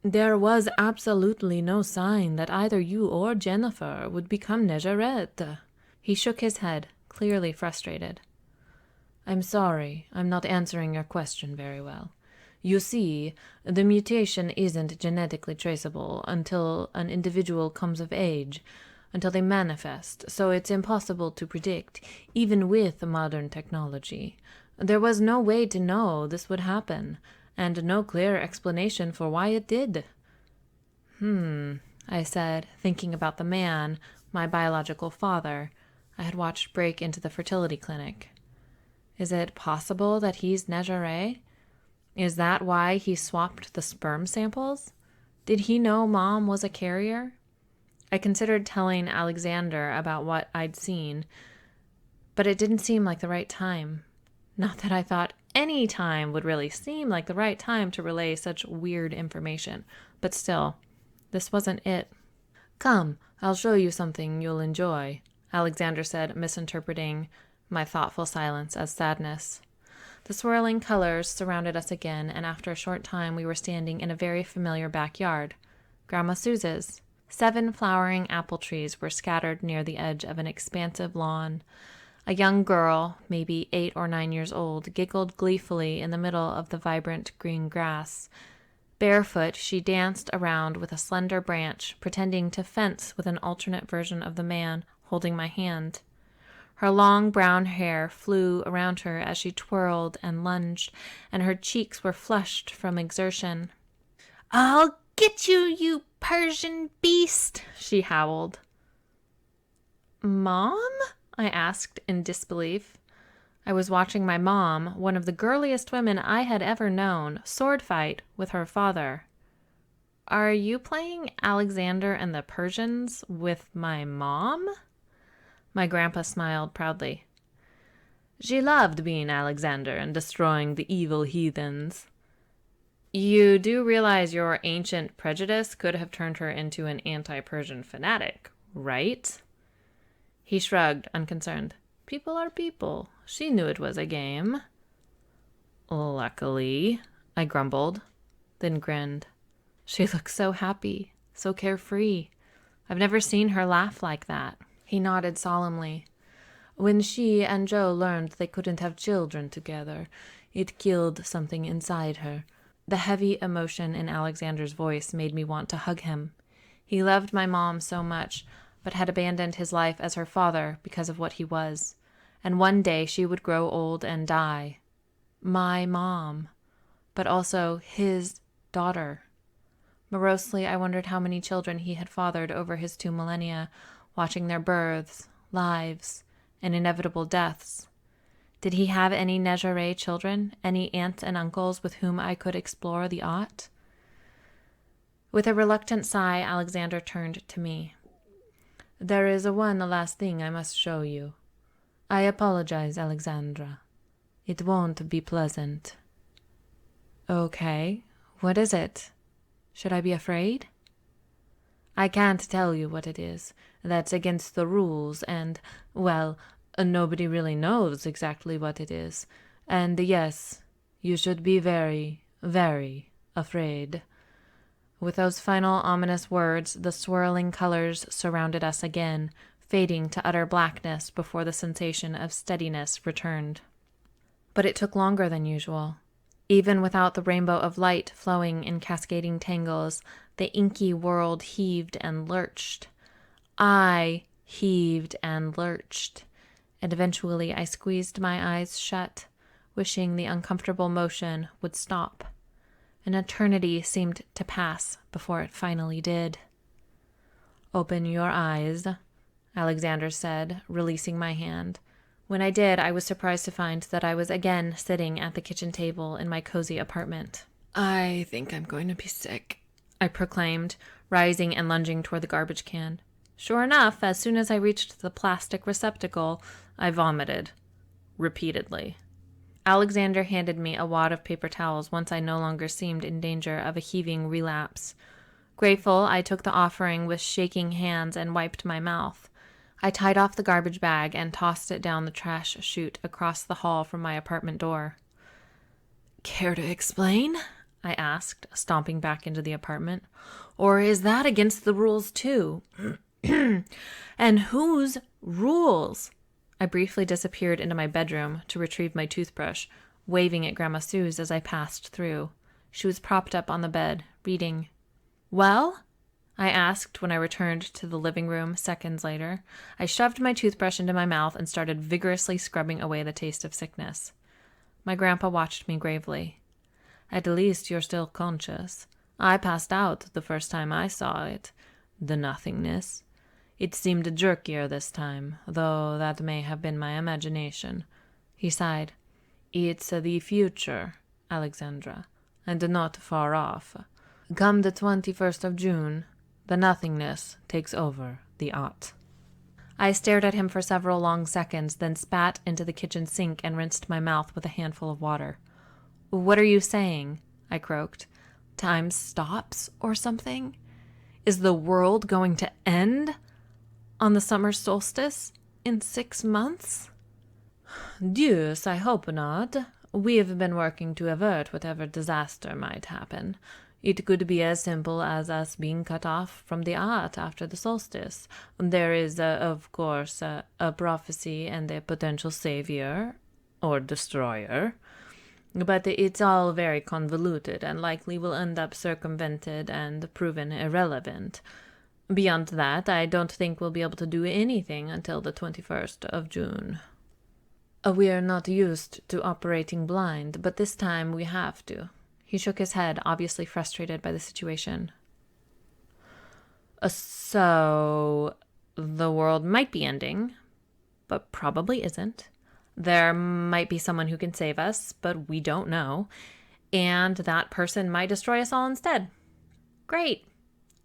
There was absolutely no sign that either you or Jennifer would become Negerette. He shook his head, clearly frustrated. I'm sorry, I'm not answering your question very well. You see, the mutation isn't genetically traceable until an individual comes of age, until they manifest, so it's impossible to predict, even with modern technology. There was no way to know this would happen, and no clear explanation for why it did. I said, thinking about the man, my biological father, I had watched break into the fertility clinic. Is it possible that he's Negeray? Is that why he swapped the sperm samples? Did he know Mom was a carrier? I considered telling Alexander about what I'd seen, but it didn't seem like the right time. Not that I thought any time would really seem like the right time to relay such weird information, but still, this wasn't it. Come, I'll show you something you'll enjoy, Alexander said, misinterpreting my thoughtful silence as sadness. The swirling colors surrounded us again, and after a short time we were standing in a very familiar backyard, Grandma Suze's. 7 flowering apple trees were scattered near the edge of an expansive lawn. A young girl, maybe 8 or 9 years old, giggled gleefully in the middle of the vibrant green grass. Barefoot, she danced around with a slender branch, pretending to fence with an alternate version of the man holding my hand. Her long brown hair flew around her as she twirled and lunged, and her cheeks were flushed from exertion. "I'll get you, you Persian beast!" she howled. "Mom?" I asked in disbelief. I was watching my mom, one of the girliest women I had ever known, sword fight with her father. "Are you playing Alexander and the Persians with my mom?" My grandpa smiled proudly. "She loved being Alexander and destroying the evil heathens." "You do realize your ancient prejudice could have turned her into an anti-Persian fanatic, right?" He shrugged, unconcerned. "People are people. She knew it was a game." "Luckily," I grumbled, then grinned. She looked so happy, so carefree. I've never seen her laugh like that. He nodded solemnly. "When she and Joe learned they couldn't have children together, it killed something inside her." The heavy emotion in Alexander's voice made me want to hug him. He loved my mom so much, but had abandoned his life as her father because of what he was. And one day she would grow old and die. My mom, but also his daughter. Morosely, I wondered how many children he had fathered over his 2 millennia, watching their births, lives, and inevitable deaths. Did he have any Negeray children, any aunts and uncles with whom I could explore the art? With a reluctant sigh, Alexander turned to me. "There is one last thing I must show you. I apologize, Alexandra. It won't be pleasant." "Okay. What is it? Should I be afraid?" "I can't tell you what it is. That's against the rules, and, well, nobody really knows exactly what it is. And yes, you should be very, very afraid." With those final ominous words, the swirling colors surrounded us again, fading to utter blackness before the sensation of steadiness returned. But it took longer than usual. Even without the rainbow of light flowing in cascading tangles, the inky world heaved and lurched. I heaved and lurched, and eventually I squeezed my eyes shut, wishing the uncomfortable motion would stop. An eternity seemed to pass before it finally did. "Open your eyes," Alexander said, releasing my hand. When I did, I was surprised to find that I was again sitting at the kitchen table in my cozy apartment. "I think I'm going to be sick," I proclaimed, rising and lunging toward the garbage can. Sure enough, as soon as I reached the plastic receptacle, I vomited. Repeatedly. Alexander handed me a wad of paper towels once I no longer seemed in danger of a heaving relapse. Grateful, I took the offering with shaking hands and wiped my mouth. I tied off the garbage bag and tossed it down the trash chute across the hall from my apartment door. Care to explain? I asked, stomping back into the apartment. Or is that against the rules too? And whose rules? I briefly disappeared into my bedroom to retrieve my toothbrush, waving at Grandma Sue's as I passed through. She was propped up on the bed, reading. Well? I asked when I returned to the living room seconds later. I shoved my toothbrush into my mouth and started vigorously scrubbing away the taste of sickness. My grandpa watched me gravely. At least you're still conscious. I passed out the first time I saw it. The nothingness. It seemed jerkier this time, though that may have been my imagination. He sighed. It's the future, Alexandra, and not far off. Come the 21st of June, the nothingness takes over the ought. I stared at him for several long seconds, then spat into the kitchen sink and rinsed my mouth with a handful of water. What are you saying? I croaked. Time stops or something? Is the world going to end on the summer solstice in 6 months? Deuce, I hope not. We've been working to avert whatever disaster might happen. It could be as simple as us being cut off from the art after the solstice. There is, of course, a prophecy and a potential savior or destroyer. But it's all very convoluted and likely will end up circumvented and proven irrelevant. Beyond that, I don't think we'll be able to do anything until the 21st of June. We are not used to operating blind, but this time we have to. He shook his head, obviously frustrated by the situation. So, the world might be ending, but probably isn't. There might be someone who can save us, but we don't know. And that person might destroy us all instead. Great.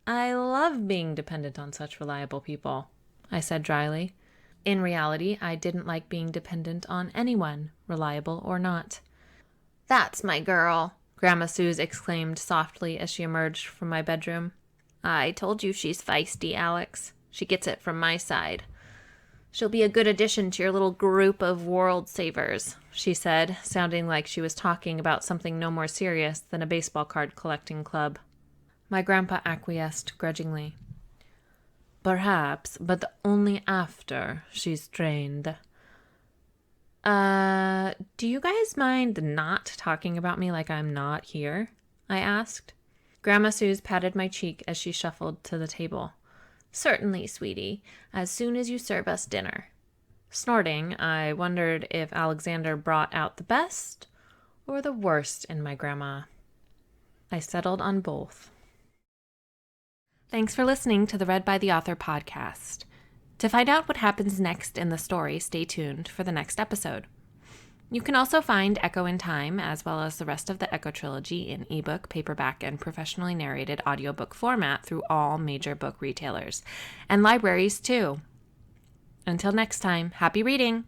I love being dependent on such reliable people, I said dryly. In reality, I didn't like being dependent on anyone, reliable or not. That's my girl, Grandma Suze exclaimed softly as she emerged from my bedroom. I told you she's feisty, Alex. She gets it from my side. She'll be a good addition to your little group of world savers, she said, sounding like she was talking about something no more serious than a baseball card collecting club. My grandpa acquiesced grudgingly. Perhaps, but only after she's trained. Do you guys mind not talking about me like I'm not here? I asked. Grandma Suze patted my cheek as she shuffled to the table. Certainly, sweetie, as soon as you serve us dinner. Snorting, I wondered if Alexander brought out the best or the worst in my grandma. I settled on both. Thanks for listening to the Read by the Author podcast. To find out what happens next in the story, stay tuned for the next episode. You can also find Echo in Time, as well as the rest of the Echo Trilogy, in ebook, paperback, and professionally narrated audiobook format through all major book retailers, and libraries too. Until next time, happy reading!